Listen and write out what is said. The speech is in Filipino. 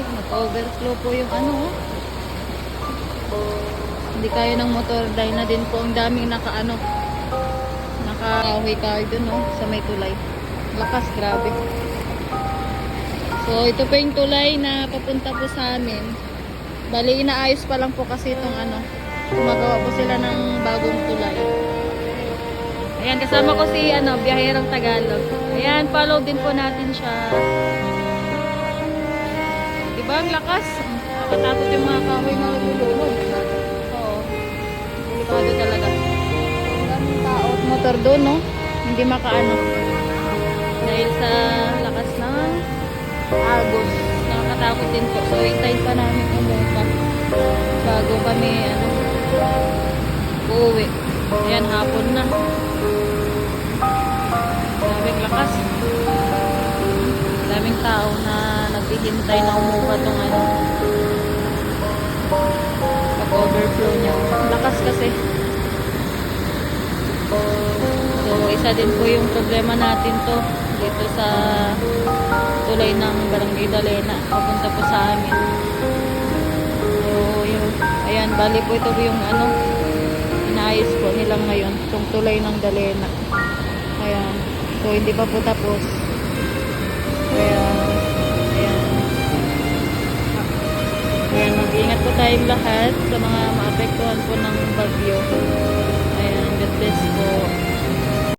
nag-overflow po yung ano, hindi kaya ng motor dahil na din po ang daming naka-kahoy dun, no, sa may tulay. Lakas, grabe. So, ito po yung tulay na papunta po sa amin. Bali, inaayos pa lang po kasi itong gumagawa po sila ng bagong tulay. Ayan, kasama ko si biyahirang Tagalog. Ayan, follow din po natin siya. Diba, ang lakas? Nakatakot yung mga kahoy na lulunod. Oo. Delikado talaga. Ang daming tao at motor doon, no? Hindi makaano. Dahil sa lakas ng agos. Nakakatakot din po. So, hintayin pa namin umupa bago kami, uuwi. Ayan, hapon na. Daming lakas. Daming tao na naghihintay na umupa tong pag-overflow niya. Lakas kasi. So, isa din po yung problema natin to dito sa tulay ng Barangay Dalena. Papunta po sa amin. So, ayan, bali po ito yung inaayos po nilang ngayon. Itong tulay ng Dalena. Ayan. So, hindi pa po tapos. Kaya, ayan. Ayan, mag-iingat po tayong lahat sa mga maapektuhan po ng bagyo. Ayan, God bless po.